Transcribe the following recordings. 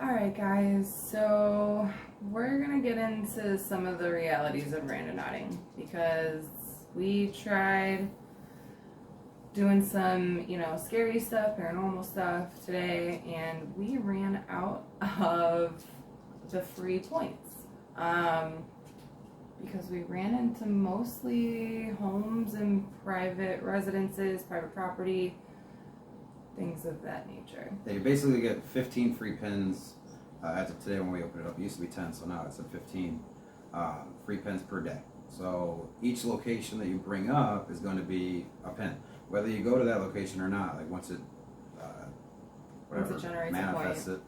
Alright guys, so we're gonna get into some of the realities of randonauting because we tried doing some, scary stuff, paranormal stuff today, and we ran out of the free points. Because we ran into mostly homes and private residences, private property, things of that nature. Yeah, you basically get 15 free pins as of today when we opened it up. It used to be 10, so now it's at 15 free pins per day. So each location that you bring up is going to be a pin. Whether you go to that location or not, like once it manifests it,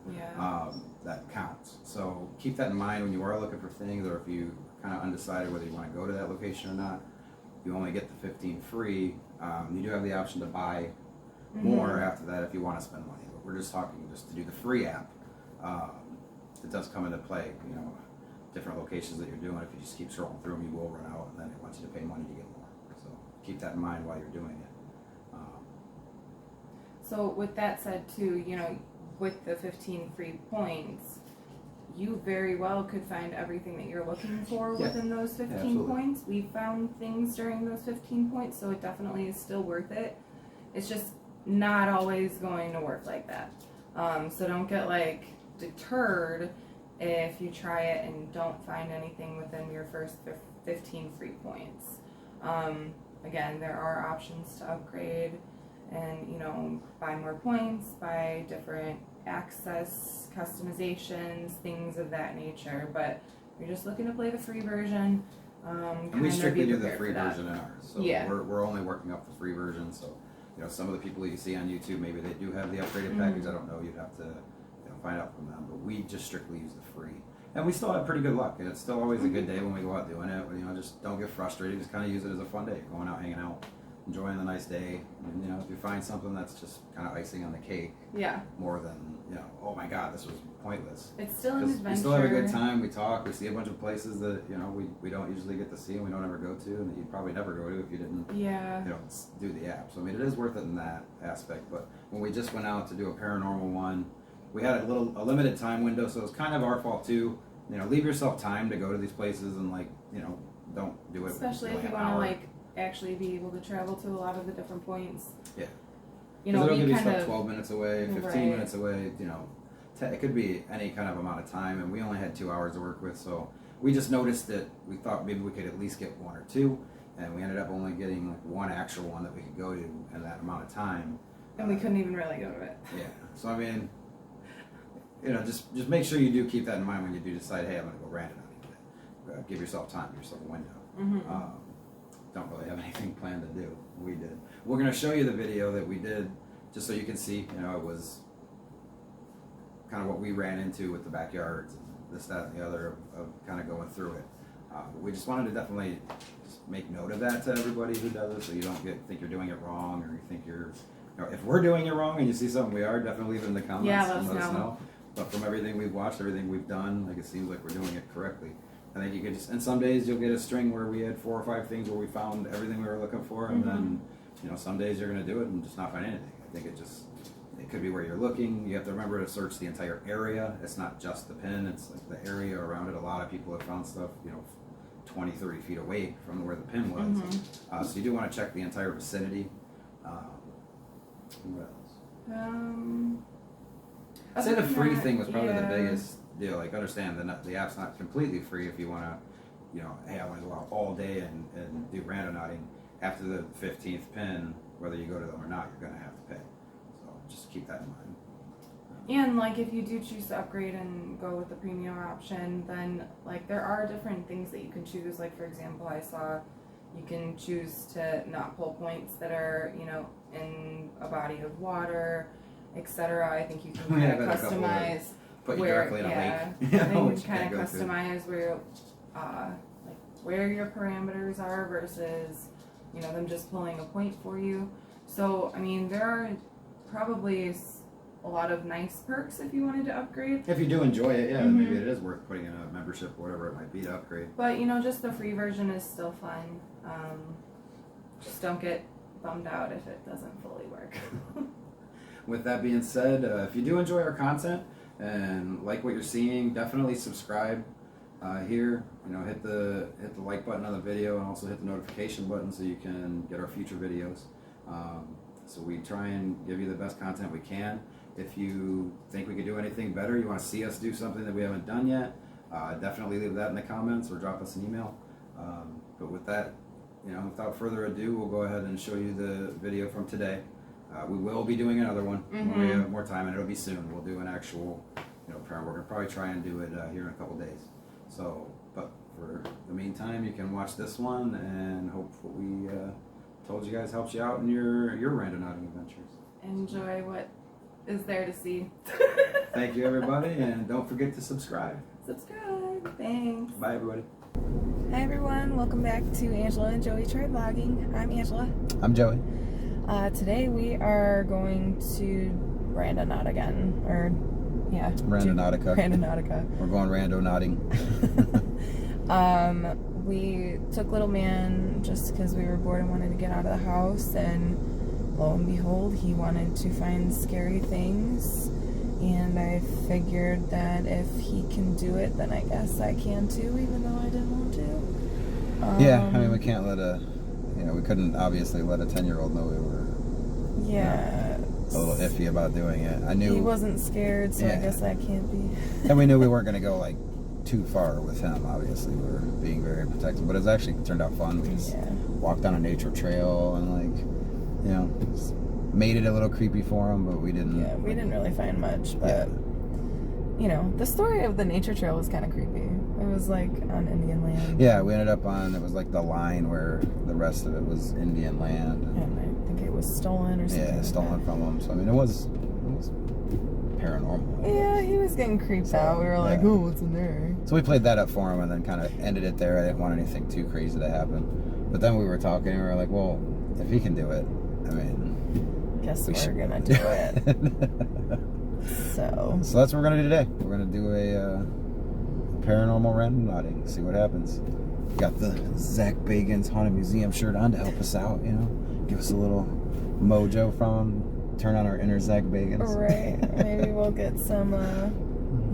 that counts. So keep that in mind when you are looking for things, or if you kind of undecided whether you want to go to that location or not. You only get the 15 free. You do have the option to buy more after that if you want to spend money, but we're just talking just to do the free app. It does come into play, different locations that you're doing. If you just keep scrolling through them, you will run out, and then it wants you to pay money to get more. So keep that in mind while you're doing it. So with that said too, with the 15 free points, you very well could find everything that you're looking for within those 15 points. We found things during those 15 points, so it definitely is still worth it. It's just not always going to work like that. So don't get deterred if you try it and don't find anything within your first 15 free points. Again, there are options to upgrade and buy more points, buy different access customizations, things of that nature. But if you're just looking to play the free version, and we strictly do the free version in ours. So yeah. we're only working up the free version. So some of the people you see on YouTube, maybe they do have the upgraded package. I don't know. You'd have to find out from them. But we just strictly use the free, and we still have pretty good luck. And it's still always a good day when we go out doing it. But, just don't get frustrated. Just kind of use it as a fun day, going out, hanging out, enjoying the nice day. And if you find something that's just kind of icing on the cake, more than oh my God, this was pointless. It's still an adventure. We still have a good time. We talk. We see a bunch of places that we don't usually get to see, and we don't ever go to, and that you'd probably never go to if you didn't do the app. So it is worth it in that aspect. But when we just went out to do a paranormal one, we had a limited time window, so it's kind of our fault too. Leave yourself time to go to these places and don't do it. Especially if you want to actually be able to travel to a lot of the different points. Yeah. It'll give you stuff 12 minutes away, 15 minutes away. It could be any kind of amount of time, and we only had 2 hours to work with, so we just noticed that we thought maybe we could at least get one or two, and we ended up only getting one actual one that we could go to in that amount of time. And we couldn't even really go to it. Yeah. So just make sure you do keep that in mind when you do decide, hey, I'm going to go randonauting today. Give yourself time, give yourself a window. Don't really have anything planned to do. We did. We're going to show you the video that we did just so you can see, it was kind of what we ran into with the backyards and this, that, and the other of kind of going through it. We just wanted to definitely just make note of that to everybody who does it, so you don't think you're doing it wrong, or you think if we're doing it wrong and you see something we are, definitely leave it in the comments and let us know. But from everything we've watched, everything we've done, it seems like we're doing it correctly. I think you could and some days you'll get a string where we had 4 or 5 things where we found everything we were looking for, and then, some days you're going to do it and just not find anything. I think it could be where you're looking. You have to remember to search the entire area. It's not just the pin, it's the area around it. A lot of people have found stuff, 20, 30 feet away from where the pin was. So you do want to check the entire vicinity. What else? I'd say the free thing was probably the biggest deal. Understand the app's not completely free if you want to, hey, I want to go out all day and do randonauting. After the 15th pin, whether you go to them or not, you're going to have to pay. So just keep that in mind. And if you do choose to upgrade and go with the premium option, then there are different things that you can choose. For example, I saw you can choose to not pull points that are in a body of water, etc. I think you can kind of customize put you directly in a lake. I think you can kind of customize where your parameters are versus them just pulling a point for you. So there are probably a lot of nice perks if you wanted to upgrade. If you do enjoy it, maybe it is worth putting in a membership or whatever it might be to upgrade. But just the free version is still fun. Just don't get bummed out if it doesn't fully work. With that being said, if you do enjoy our content, and like what you're seeing, definitely subscribe here. You know, hit the like button on the video, and also hit the notification button so you can get our future videos. So we try and give you the best content we can. If you think we could do anything better, you want to see us do something that we haven't done yet, definitely leave that in the comments or drop us an email. But with that, you know, without further ado, we'll go ahead and show you the video from today. We will be doing another one when we have more time, and it'll be soon. We'll do an actual, you know, we're gonna probably try and do it here in a couple days. So, but for the meantime, you can watch this one and hope what we told you guys helps you out in your randonauting adventures. Enjoy what is there to see. Thank you, everybody, and don't forget to subscribe. Subscribe. Thanks. Bye, everybody. Hi, everyone. Welcome back to Angela and Joey Try Vlogging. I'm Angela. I'm Joey. Today we are going to Randonaut again, or yeah, Randonautica. Randonautica. We're going randonauting. We took little man just because we were bored and wanted to get out of the house, and lo and behold, he wanted to find scary things, and I figured that if he can do it, then I guess I can too, even though I didn't want to. Yeah, I mean, we can't let we couldn't obviously let a 10-year-old know we were a little iffy about doing it. I knew he wasn't scared, so I guess I can't be. And we knew we weren't going to go like too far with him. Obviously, we were being very protective, but it actually turned out fun. We just walked on a nature trail and made it a little creepy for him, but we didn't. Yeah, we didn't really find much, but you know, the story of the nature trail was kind of creepy. It was like on Indian land. Yeah, we ended up on, it was like the line where the rest of it was Indian land. And I think it was stolen or something. Yeah, stolen from them. So I mean, it was paranormal. Yeah, he was getting creeped out. We were like, oh, what's in there? So we played that up for him and then kind of ended it there. I didn't want anything too crazy to happen. But then we were talking and we were like, well, if he can do it, I mean, guess we're gonna do it. So that's what we're gonna do today. We're gonna do a paranormal randonauting. See what happens. Got the Zach Bagans Haunted Museum shirt on to help us out. You know, give us a little mojo from him. Turn on our inner Zach Bagans. Right. Maybe we'll get some,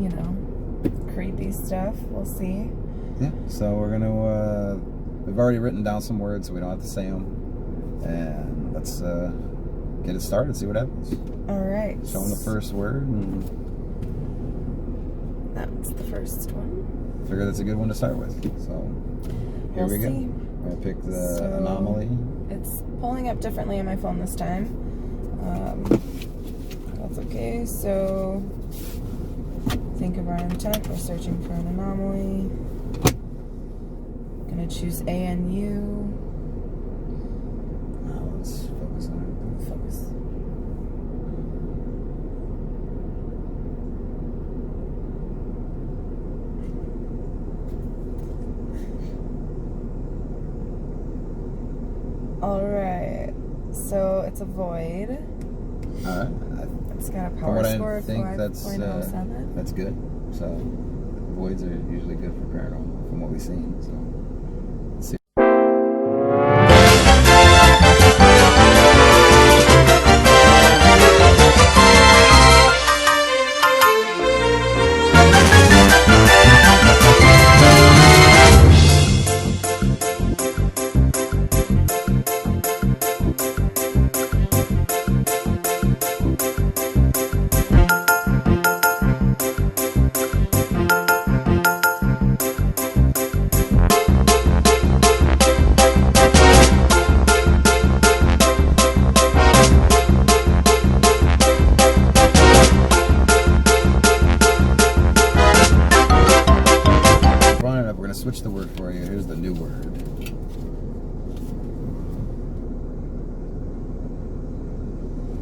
you know, creepy stuff. We'll see. Yeah. So we're gonna. We've already written down some words, so we don't have to say them. And let's get it started. See what happens. All right. Show them the first word. And that's the first one. Figure that's a good one to start with. So here we go. We're gonna pick the anomaly. It's pulling up differently on my phone this time. That's okay. So think of our intent. We're searching for an anomaly. Gonna choose A and U. Now let's focus on it. Focus. Alright, so it's a void. Alright. It's got a power score of 5.07. That's good. So, voids are usually good for paranormal from what we've seen. So, let's see. Switch the word for you. Here's the new word.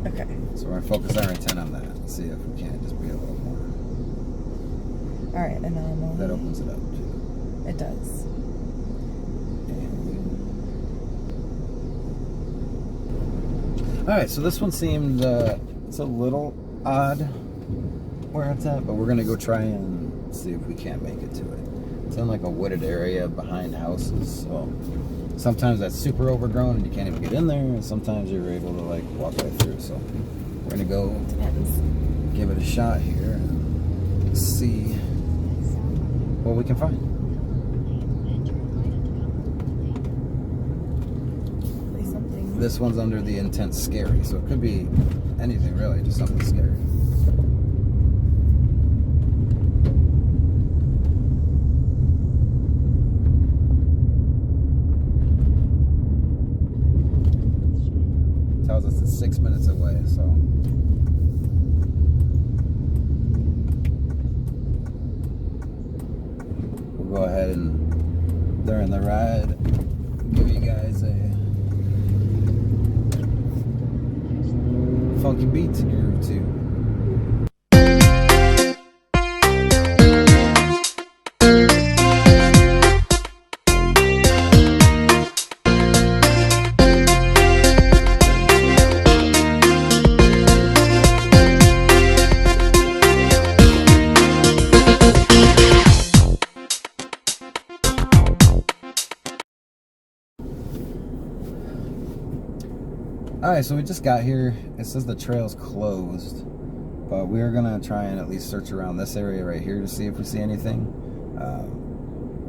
Okay. So we're going to focus our intent on that and see if we can't just be a little more. Alright, anomaly. That opens it up too. It does. Alright, so this one seemed it's a little odd where it's at, but we're going to go try and see if we can't make it to it. It's in like a wooded area behind houses, so sometimes that's super overgrown and you can't even get in there, and sometimes you're able to like walk right through. So we're gonna go give it a shot here. what we can find. Something. This one's under the intense scary, so it could be anything really, just something scary. Tells us it's 6 minutes away, so we'll go ahead and during the ride give you guys a funky beat to groove to. Alright, so we just got here. It says the trail's closed, but we're gonna try and at least search around this area right here to see if we see anything.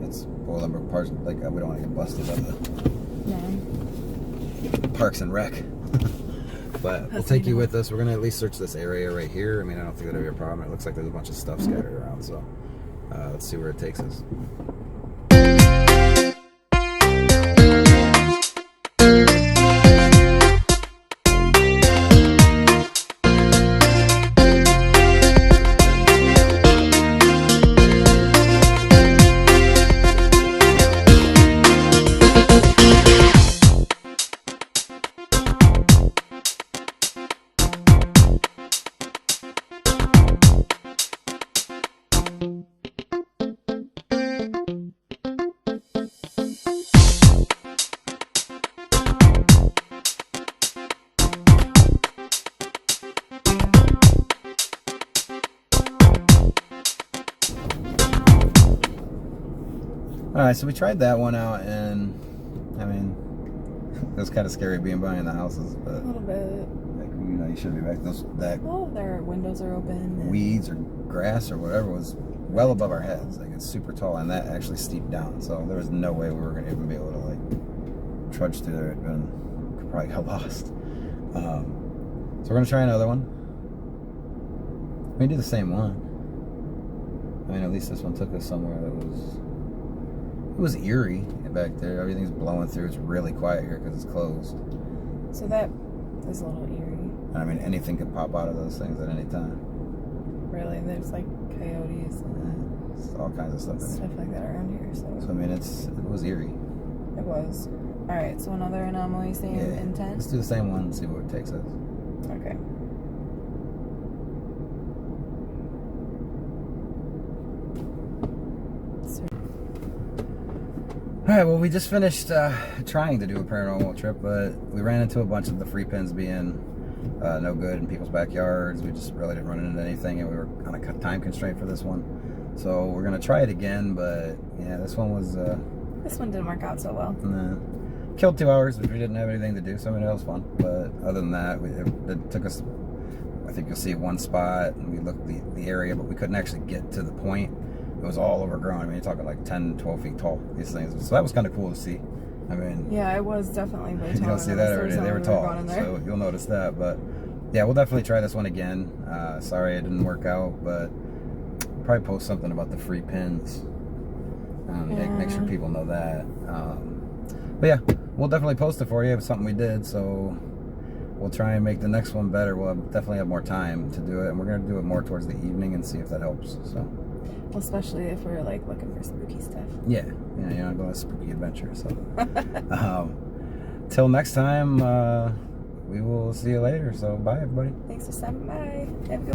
It's Bolingbrook Park, like we don't want to get busted on the Parks and Rec. But we'll take you with us. We're gonna at least search this area right here. I mean, I don't think that'll be a problem. It looks like there's a bunch of stuff scattered around, so let's see where it takes us. Alright, so we tried that one out, and I mean, it was kind of scary being behind the houses, but a little bit. Like, you know, you shouldn't be back. That Their windows are open. And weeds or grass or whatever was well above our heads. Like, it's super tall, and that actually steeped down. So there was no way we were going to even be able to like trudge through there, and could probably get lost. So we're gonna try another one. We do the same one. I mean, at least this one took us somewhere that was. It was eerie back there. Everything's blowing through. It's really quiet here because it's closed. So that is a little eerie. I mean, anything could pop out of those things at any time. Really, there's like coyotes and all kinds of stuff. stuff like that around here. So I mean, it was eerie. it was. All right. So another anomaly, same intent. Let's do the same one and see what it takes us. Okay. Alright, well, we just finished trying to do a paranormal trip, but we ran into a bunch of the free pins being no good in people's backyards. We just really didn't run into anything, and we were on a time constraint for this one. So we're going to try it again, but yeah, this one was... this one didn't work out so well. Nah. Killed 2 hours, but we didn't have anything to do, so I mean, it was fun. But other than that, it took us... I think you'll see one spot, and we looked the area, but we couldn't actually get to the point. It was all overgrown. I mean, you're talking like 10, 12 feet tall, these things. So that was kind of cool to see. I mean... Yeah, it was definitely way taller. You don't see that every day. They were tall, so you'll notice that. But yeah, we'll definitely try this one again. Sorry it didn't work out, but probably post something about the free pins. Make sure people know that. But yeah, we'll definitely post it for you. It was something we did, so we'll try and make the next one better. We'll definitely have more time to do it, and we're going to do it more towards the evening and see if that helps. So. Well, especially if we're like looking for spooky stuff. Yeah, you're not going on a spooky adventure. So, till next time, we will see you later. So, bye, everybody. Thanks for stopping by. Have a good